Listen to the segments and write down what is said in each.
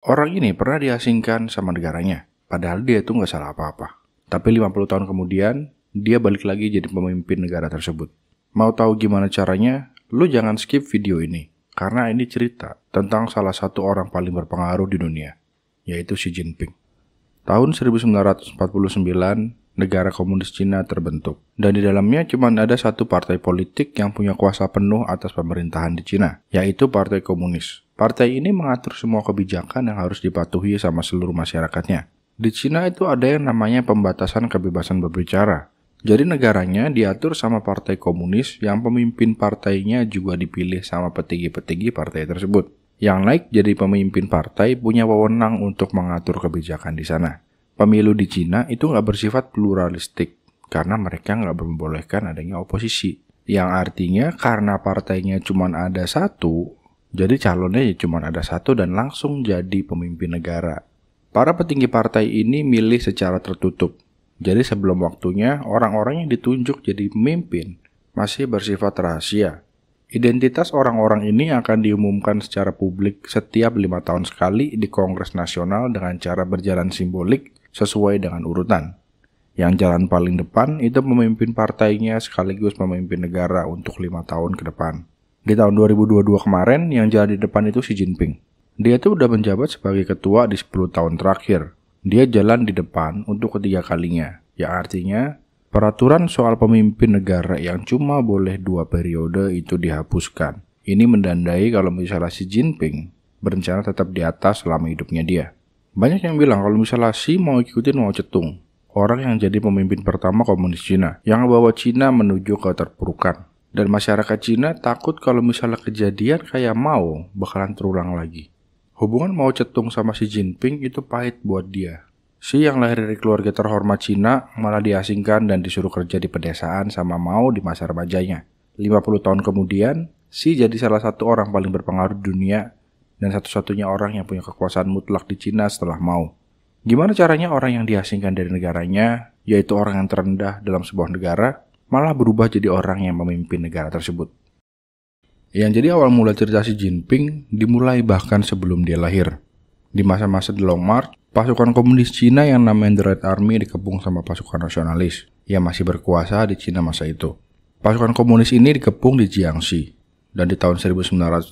Orang ini pernah diasingkan sama negaranya, padahal dia itu nggak salah apa-apa. Tapi 50 tahun kemudian, dia balik lagi jadi pemimpin negara tersebut. Mau tahu gimana caranya? Lu jangan skip video ini, karena ini cerita tentang salah satu orang paling berpengaruh di dunia, yaitu Xi Jinping. Tahun 1949, negara komunis Cina terbentuk, dan di dalamnya cuma ada satu partai politik yang punya kuasa penuh atas pemerintahan di Cina, yaitu Partai Komunis. Partai ini mengatur semua kebijakan yang harus dipatuhi sama seluruh masyarakatnya. Di Cina itu ada yang namanya pembatasan kebebasan berbicara. Jadi negaranya diatur sama Partai Komunis yang pemimpin partainya juga dipilih sama petinggi-petinggi partai tersebut. Yang naik jadi pemimpin partai punya wewenang untuk mengatur kebijakan di sana. Pemilu di Cina itu nggak bersifat pluralistik karena mereka nggak membolehkan adanya oposisi. Yang artinya karena partainya cuma ada satu, jadi calonnya cuma ada satu dan langsung jadi pemimpin negara. Para petinggi partai ini milih secara tertutup. Jadi sebelum waktunya, orang-orang yang ditunjuk jadi pemimpin masih bersifat rahasia. Identitas orang-orang ini akan diumumkan secara publik setiap 5 tahun sekali di Kongres Nasional dengan cara berjalan simbolik sesuai dengan urutan. Yang jalan paling depan itu pemimpin partainya sekaligus pemimpin negara untuk 5 tahun ke depan. Di tahun 2022 kemarin, yang jalan di depan itu Xi Jinping. Dia tuh udah menjabat sebagai ketua di 10 tahun terakhir. Dia jalan di depan untuk ketiga kalinya, yang artinya peraturan soal pemimpin negara yang cuma boleh 2 periode itu dihapuskan. Ini mendandai kalau misalnya Xi Jinping berencana tetap di atas selama hidupnya dia. Banyak yang bilang kalau misalnya Xi mau ikutin Mao Zedong, orang yang jadi pemimpin pertama komunis Cina, yang membawa Cina menuju keterpurukan. Dan masyarakat Cina takut kalau misalnya kejadian kayak Mao bakalan terulang lagi. Hubungan Mao Zedong sama Xi Jinping itu pahit buat dia. Xi yang lahir dari keluarga terhormat Cina malah diasingkan dan disuruh kerja di pedesaan sama Mao di masa remajanya. 50 tahun kemudian, Xi jadi salah satu orang paling berpengaruh di dunia dan satu-satunya orang yang punya kekuasaan mutlak di Cina setelah Mao. Gimana caranya orang yang diasingkan dari negaranya, yaitu orang yang terendah dalam sebuah negara, malah berubah jadi orang yang memimpin negara tersebut? Yang jadi awal mula cerita Xi Jinping dimulai bahkan sebelum dia lahir. Di masa-masa The Long March, pasukan komunis Cina yang namanya The Red Army dikepung sama pasukan nasionalis yang masih berkuasa di Cina masa itu. Pasukan komunis ini dikepung di Jiangxi. Dan di tahun 1934,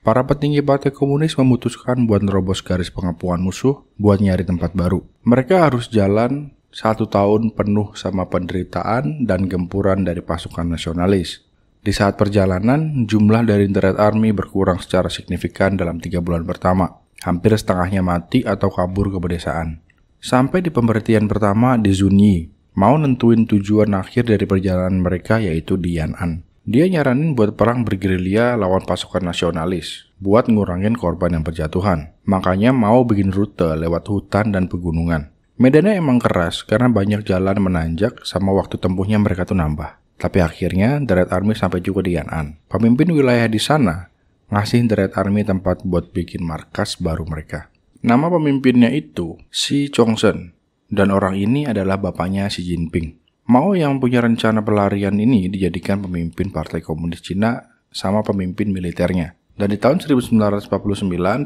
para petinggi partai komunis memutuskan buat nerobos garis pengepungan musuh buat nyari tempat baru. Mereka harus jalan 1 tahun penuh sama penderitaan dan gempuran dari pasukan nasionalis. Di saat perjalanan, jumlah dari The Red Army berkurang secara signifikan dalam 3 bulan pertama. Hampir setengahnya mati atau kabur ke pedesaan. Sampai di pemberhentian pertama di Zunyi, mau nentuin tujuan akhir dari perjalanan mereka yaitu di Yan'an. Dia nyaranin buat perang bergerilya lawan pasukan nasionalis, buat ngurangin korban yang berjatuhan. Makanya mau bikin rute lewat hutan dan pegunungan. Medannya emang keras karena banyak jalan menanjak sama waktu tempuhnya mereka tuh nambah. Tapi akhirnya The Red Army sampai juga di Yan'an. Pemimpin wilayah di sana ngasih The Red Army tempat buat bikin markas baru mereka. Nama pemimpinnya itu Xi Chongzhen, dan orang ini adalah bapaknya Xi Jinping. Mao yang punya rencana pelarian ini dijadikan pemimpin Partai Komunis Cina sama pemimpin militernya. Dan di tahun 1949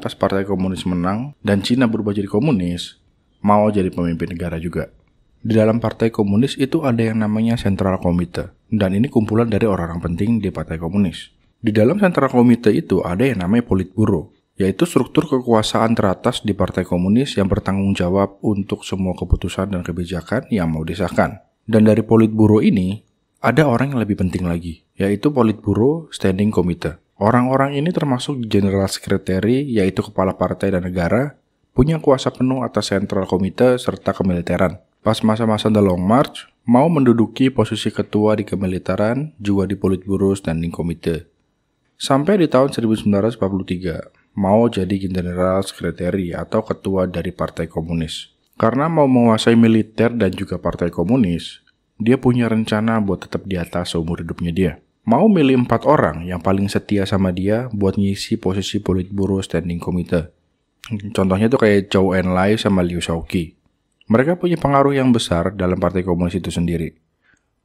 pas Partai Komunis menang dan Cina berubah jadi komunis, Mao jadi pemimpin negara juga. Di dalam Partai Komunis itu ada yang namanya Central Committee, dan ini kumpulan dari orang-orang penting di Partai Komunis. Di dalam Central Committee itu ada yang namanya Politburo, yaitu struktur kekuasaan teratas di Partai Komunis yang bertanggung jawab untuk semua keputusan dan kebijakan yang mau disahkan. Dan dari Politburo ini, ada orang yang lebih penting lagi, yaitu Politburo Standing Committee. Orang-orang ini termasuk General Secretary, yaitu kepala partai dan negara, punya kuasa penuh atas Central Committee serta kemiliteran. Pas masa-masa The Long March, mau menduduki posisi ketua di kemiliteran, juga di Politburo Standing Committee. Sampai di tahun 1943, Mao jadi General Secretary atau ketua dari Partai Komunis. Karena mau menguasai militer dan juga Partai Komunis, dia punya rencana buat tetap di atas seumur hidupnya dia. Mao milih 4 orang yang paling setia sama dia buat ngisi posisi Politburo Standing Committee. Contohnya tuh kayak Zhou Enlai sama Liu Shaoqi. Mereka punya pengaruh yang besar dalam Partai Komunis itu sendiri.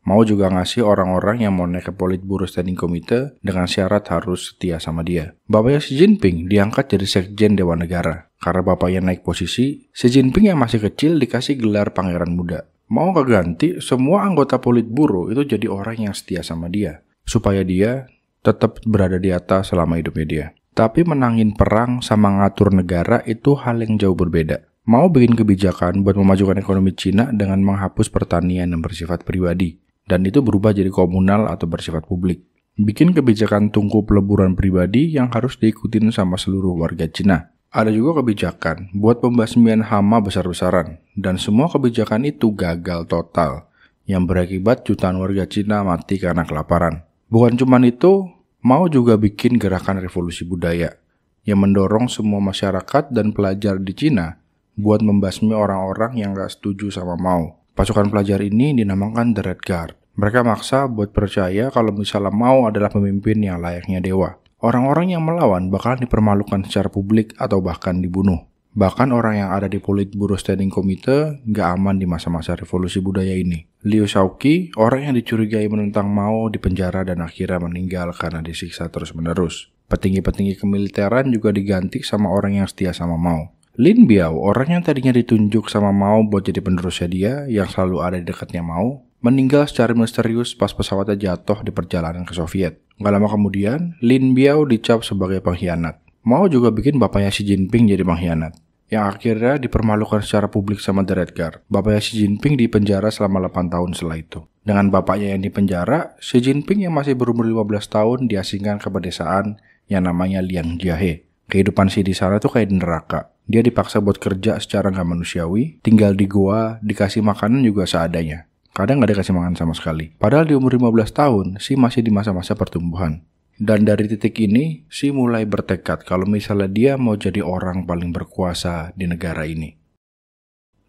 Mao juga ngasih orang-orang yang mau naik ke Politburo Standing Committee dengan syarat harus setia sama dia. Bapaknya Xi Jinping diangkat jadi Sekjen Dewan Negara. Karena bapaknya naik posisi, Xi Jinping yang masih kecil dikasih gelar pangeran muda. Mau gak ganti, semua anggota Politburo itu jadi orang yang setia sama dia. Supaya dia tetap berada di atas selama hidupnya dia. Tapi menangin perang sama ngatur negara itu hal yang jauh berbeda. Mau bikin kebijakan buat memajukan ekonomi Cina dengan menghapus pertanian yang bersifat pribadi. Dan itu berubah jadi komunal atau bersifat publik. Bikin kebijakan tungku peleburan pribadi yang harus diikutin sama seluruh warga Cina. Ada juga kebijakan buat pembasmian hama besar-besaran. Dan semua kebijakan itu gagal total. Yang berakibat jutaan warga Cina mati karena kelaparan. Bukan cuma itu, Mao juga bikin gerakan revolusi budaya yang mendorong semua masyarakat dan pelajar di Cina buat membasmi orang-orang yang gak setuju sama Mao. Pasukan pelajar ini dinamakan The Red Guard. Mereka maksa buat percaya kalau misalnya Mao adalah pemimpin yang layaknya dewa. Orang-orang yang melawan bakalan dipermalukan secara publik atau bahkan dibunuh. Bahkan orang yang ada di Politburo Standing Committee gak aman di masa-masa revolusi budaya ini. Liu Shaoqi, orang yang dicurigai menentang Mao, dipenjara dan akhirnya meninggal karena disiksa terus-menerus. Petinggi-petinggi kemiliteran juga diganti sama orang yang setia sama Mao. Lin Biao, orang yang tadinya ditunjuk sama Mao buat jadi penerusnya dia, yang selalu ada di dekatnya Mao, meninggal secara misterius pas pesawatnya jatuh di perjalanan ke Soviet. Gak lama kemudian, Lin Biao dicap sebagai pengkhianat. Mao juga bikin bapaknya Xi Jinping jadi pengkhianat, yang akhirnya dipermalukan secara publik sama The Red Guard. Bapaknya Xi Jinping dipenjara selama 8 tahun setelah itu. Dengan bapaknya yang dipenjara, Xi Jinping yang masih berumur 15 tahun diasingkan ke pedesaan yang namanya Liang Jiahe. Kehidupan Xi di sana tuh kayak di neraka. Dia dipaksa buat kerja secara nggak manusiawi, tinggal di goa, dikasih makanan juga seadanya. Kadang nggak dikasih makan sama sekali. Padahal di umur 15 tahun, Xi masih di masa-masa pertumbuhan. Dan dari titik ini, Xi mulai bertekad kalau misalnya dia mau jadi orang paling berkuasa di negara ini.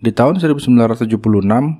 Di tahun 1976,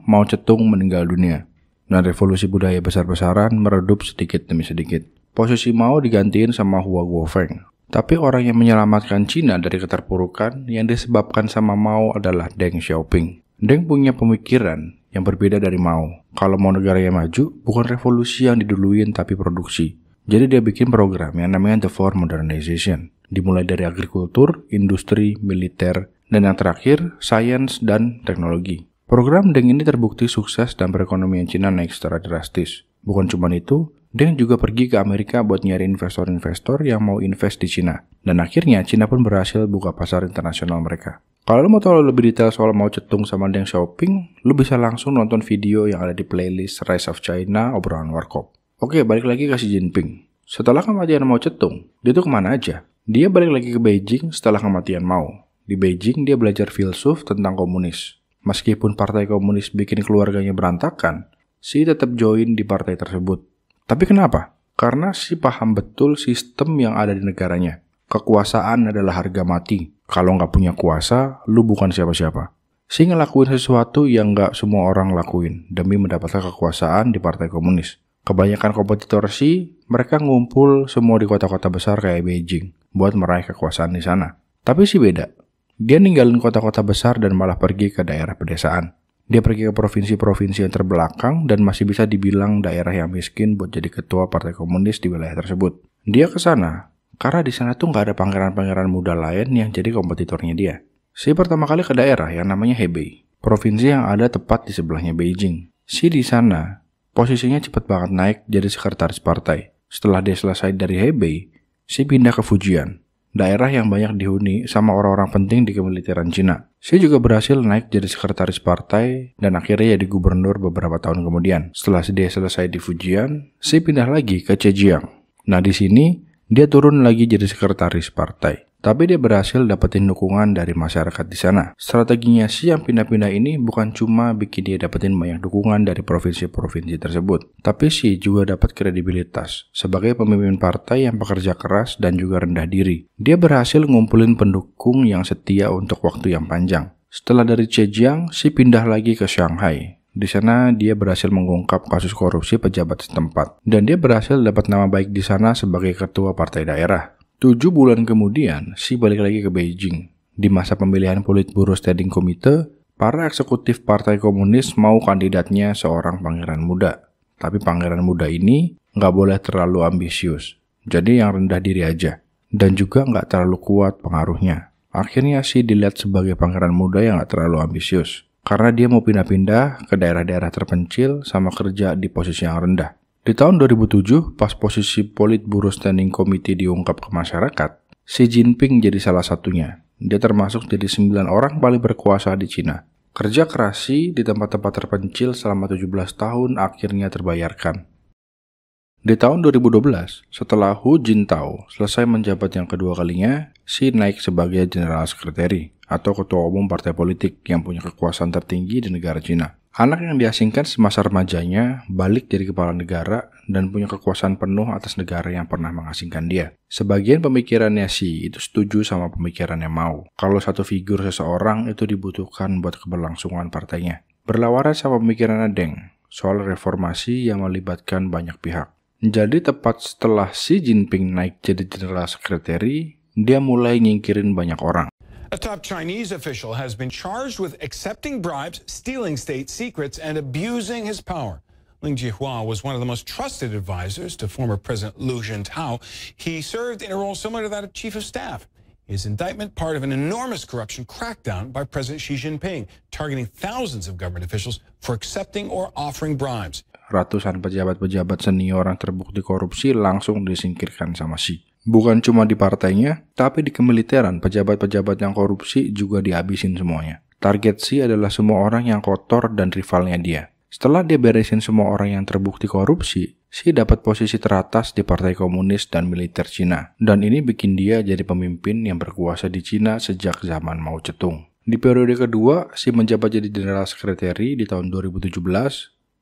Mao Zedong meninggal dunia. Dan revolusi budaya besar-besaran meredup sedikit demi sedikit. Posisi Mao digantiin sama Hua Guofeng. Tapi orang yang menyelamatkan Cina dari keterpurukan yang disebabkan sama Mao adalah Deng Xiaoping. Deng punya pemikiran yang berbeda dari Mao. Kalau mau negaranya maju, bukan revolusi yang diduluin tapi produksi. Jadi dia bikin program yang namanya The Four Modernization. Dimulai dari agrikultur, industri, militer, dan yang terakhir, sains dan teknologi. Program Deng ini terbukti sukses dan perekonomian Cina naik secara drastis. Bukan cuma itu, Deng juga pergi ke Amerika buat nyari investor-investor yang mau invest di Cina. Dan akhirnya Cina pun berhasil buka pasar internasional mereka. Kalau lo mau tahu lebih detail soal Mao Zedong sama Deng Xiaoping, lo bisa langsung nonton video yang ada di playlist Rise of China obrolan Warkop. Oke, balik lagi ke Xi Jinping. Setelah kematian Mao Zedong, dia tuh kemana aja? Dia balik lagi ke Beijing setelah kematian Mao. Di Beijing, dia belajar filsuf tentang komunis. Meskipun partai komunis bikin keluarganya berantakan, Xi tetap join di partai tersebut. Tapi kenapa? Karena Xi paham betul sistem yang ada di negaranya. Kekuasaan adalah harga mati. Kalau nggak punya kuasa, lu bukan siapa-siapa. Xi ngelakuin sesuatu yang nggak semua orang lakuin demi mendapatkan kekuasaan di partai komunis. Kebanyakan kompetitor Xi, mereka ngumpul semua di kota-kota besar kayak Beijing buat meraih kekuasaan di sana. Tapi Xi beda. Dia ninggalin kota-kota besar dan malah pergi ke daerah pedesaan. Dia pergi ke provinsi-provinsi yang terbelakang dan masih bisa dibilang daerah yang miskin buat jadi ketua partai komunis di wilayah tersebut. Dia ke sana karena di sana tuh nggak ada pangeran-pangeran muda lain yang jadi kompetitornya dia. Xi pertama kali ke daerah yang namanya Hebei, provinsi yang ada tepat di sebelahnya Beijing. Xi di sana posisinya cepat banget naik jadi sekretaris partai. Setelah dia selesai dari Hebei, Xi pindah ke Fujian, daerah yang banyak dihuni sama orang-orang penting di kemiliteran Cina. Xi juga berhasil naik jadi sekretaris partai dan akhirnya jadi gubernur beberapa tahun kemudian. Setelah dia selesai di Fujian, Xi pindah lagi ke Zhejiang. Nah di sini, dia turun lagi jadi sekretaris partai. Tapi dia berhasil dapetin dukungan dari masyarakat di sana. Strateginya Xi yang pindah-pindah ini bukan cuma bikin dia dapetin banyak dukungan dari provinsi-provinsi tersebut, tapi Xi juga dapat kredibilitas sebagai pemimpin partai yang pekerja keras dan juga rendah diri. Dia berhasil ngumpulin pendukung yang setia untuk waktu yang panjang. Setelah dari Zhejiang, Xi pindah lagi ke Shanghai. Di sana dia berhasil mengungkap kasus korupsi pejabat setempat, dan dia berhasil dapat nama baik di sana sebagai ketua partai daerah. 7 bulan kemudian, Xi balik lagi ke Beijing. Di masa pemilihan Politburo Standing Committee, para eksekutif partai komunis mau kandidatnya seorang pangeran muda. Tapi pangeran muda ini nggak boleh terlalu ambisius. Jadi yang rendah diri aja. Dan juga nggak terlalu kuat pengaruhnya. Akhirnya Xi dilihat sebagai pangeran muda yang gak terlalu ambisius, karena dia mau pindah-pindah ke daerah-daerah terpencil sama kerja di posisi yang rendah. Di tahun 2007, pas posisi Politburo Standing Committee diungkap ke masyarakat, Xi Jinping jadi salah satunya. Dia termasuk jadi 9 orang paling berkuasa di Cina. Kerja keras Xi di tempat-tempat terpencil selama 17 tahun akhirnya terbayarkan. Di tahun 2012, setelah Hu Jintao selesai menjabat yang kedua kalinya, Xi naik sebagai General Secretary atau ketua umum partai politik yang punya kekuasaan tertinggi di negara Cina. Anak yang diasingkan semasa remajanya balik jadi kepala negara dan punya kekuasaan penuh atas negara yang pernah mengasingkan dia. Sebagian pemikirannya Xi itu setuju sama pemikirannya Mao. Kalau satu figur seseorang itu dibutuhkan buat keberlangsungan partainya. Berlawanan sama pemikirannya Deng soal reformasi yang melibatkan banyak pihak. Jadi tepat setelah Xi Jinping naik jadi General Secretary, dia mulai nyingkirin banyak orang. A top Chinese official has been charged with accepting bribes, stealing state secrets, and abusing his power. Ling Jihua was one of the most trusted advisors to former President Liu Jintao. He served in a role similar to that of Chief of Staff. His indictment part of an enormous corruption crackdown by President Xi Jinping, targeting thousands of government officials for accepting or offering bribes. Ratusan pejabat-pejabat senior yang terbukti korupsi langsung disingkirkan sama Xi. Bukan cuma di partainya, tapi di kemiliteran pejabat-pejabat yang korupsi juga dihabisin semuanya. Target Xi adalah semua orang yang kotor dan rivalnya dia. Setelah dia beresin semua orang yang terbukti korupsi, Xi dapat posisi teratas di Partai Komunis dan militer Cina. Dan ini bikin dia jadi pemimpin yang berkuasa di Cina sejak zaman Mao Zedong. Di periode kedua, Xi menjabat jadi General Secretary di tahun 2017.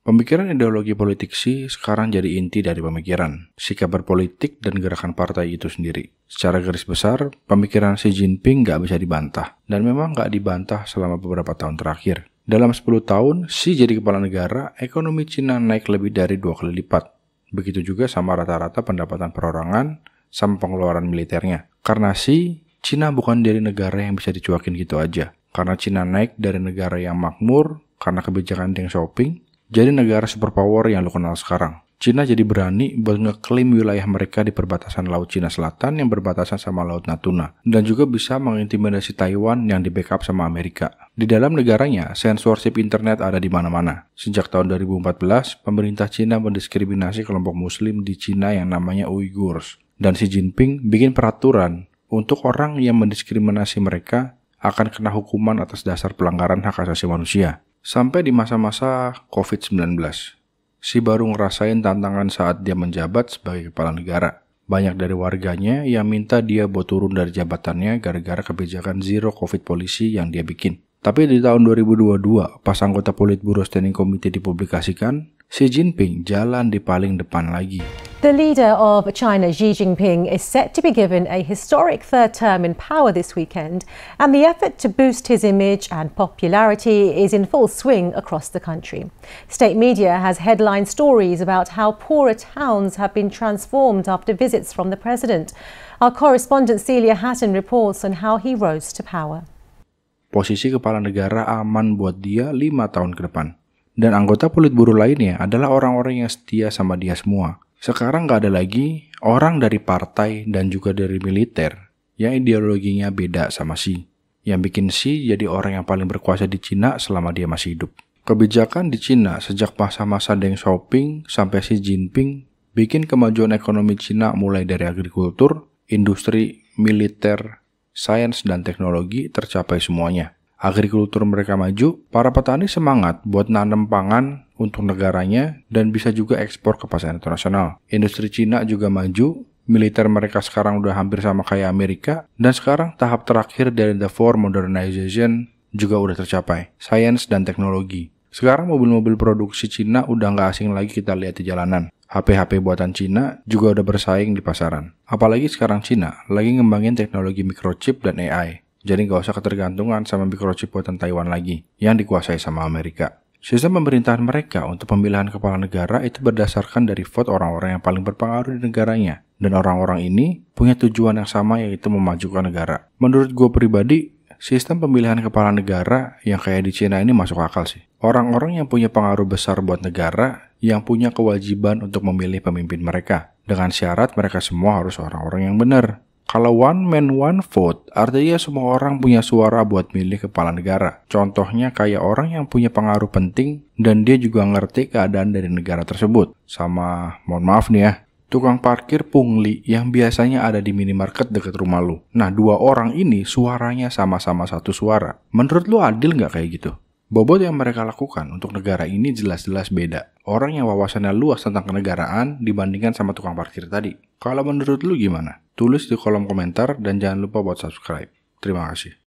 Pemikiran ideologi politik Xi sekarang jadi inti dari pemikiran, sikap berpolitik dan gerakan partai itu sendiri. Secara garis besar, pemikiran Xi Jinping nggak bisa dibantah, dan memang nggak dibantah selama beberapa tahun terakhir. Dalam 10 tahun, Xi jadi kepala negara, ekonomi Cina naik lebih dari 2 kali lipat. Begitu juga sama rata-rata pendapatan perorangan sama pengeluaran militernya. Karena Xi, Cina bukan dari negara yang bisa dicuakin gitu aja. Karena Cina naik dari negara yang makmur, karena kebijakan Deng Xiaoping, jadi negara superpower yang lo kenal sekarang. Cina jadi berani buat ngeklaim wilayah mereka di perbatasan Laut Cina Selatan yang berbatasan sama Laut Natuna. Dan juga bisa mengintimidasi Taiwan yang di backup sama Amerika. Di dalam negaranya, censorship internet ada di mana-mana. Sejak tahun 2014, pemerintah Cina mendiskriminasi kelompok muslim di Cina yang namanya Uyghurs. Dan Xi Jinping bikin peraturan untuk orang yang mendiskriminasi mereka akan kena hukuman atas dasar pelanggaran hak asasi manusia. Sampai di masa-masa COVID-19, Xi baru ngerasain tantangan saat dia menjabat sebagai kepala negara. Banyak dari warganya yang minta dia buat turun dari jabatannya gara-gara kebijakan Zero COVID Policy yang dia bikin. Tapi di tahun 2022, pas anggota Politburo Standing Committee dipublikasikan, Xi Jinping jalan di paling depan lagi. The leader of China, Xi Jinping, is set to be given a historic third term in power this weekend, and the effort to boost his image and popularity is in full swing across the country. State media has headline stories about how poorer towns have been transformed after visits from the president. Our correspondent Celia Hatton reports on how he rose to power. Posisi kepala negara aman buat dia 5 tahun ke depan. Dan anggota Politburo lainnya adalah orang-orang yang setia sama dia semua. Sekarang nggak ada lagi orang dari partai dan juga dari militer yang ideologinya beda sama Xi. Yang bikin Xi jadi orang yang paling berkuasa di Cina selama dia masih hidup. Kebijakan di Cina sejak masa-masa Deng Xiaoping sampai Xi Jinping bikin kemajuan ekonomi Cina mulai dari agrikultur, industri, militer, sains, dan teknologi tercapai semuanya. Agrikultur mereka maju, para petani semangat buat nanam pangan untuk negaranya dan bisa juga ekspor ke pasar internasional. Industri Cina juga maju, militer mereka sekarang udah hampir sama kayak Amerika, dan sekarang tahap terakhir dari the four modernization juga udah tercapai, sains dan teknologi. Sekarang mobil-mobil produksi Cina udah nggak asing lagi kita lihat di jalanan. HP-HP buatan Cina juga udah bersaing di pasaran. Apalagi sekarang Cina lagi ngembangin teknologi microchip dan AI. Jadi nggak usah ketergantungan sama microchip buatan Taiwan lagi, yang dikuasai sama Amerika. Sistem pemerintahan mereka untuk pemilihan kepala negara itu berdasarkan dari vote orang-orang yang paling berpengaruh di negaranya. Dan orang-orang ini punya tujuan yang sama, yaitu memajukan negara. Menurut gue pribadi, sistem pemilihan kepala negara yang kayak di Cina ini masuk akal sih. Orang-orang yang punya pengaruh besar buat negara, yang punya kewajiban untuk memilih pemimpin mereka. Dengan syarat mereka semua harus orang-orang yang benar. Kalau one man one vote, artinya semua orang punya suara buat milih kepala negara. Contohnya kayak orang yang punya pengaruh penting dan dia juga ngerti keadaan dari negara tersebut. Sama, mohon maaf nih ya, tukang parkir pungli yang biasanya ada di minimarket dekat rumah lu. Nah, 2 orang ini suaranya sama-sama satu suara. Menurut lu adil nggak kayak gitu? Bobot yang mereka lakukan untuk negara ini jelas-jelas beda. Orang yang wawasannya luas tentang kenegaraan dibandingkan sama tukang parkir tadi. Kalau menurut lu gimana? Tulis di kolom komentar dan jangan lupa buat subscribe. Terima kasih.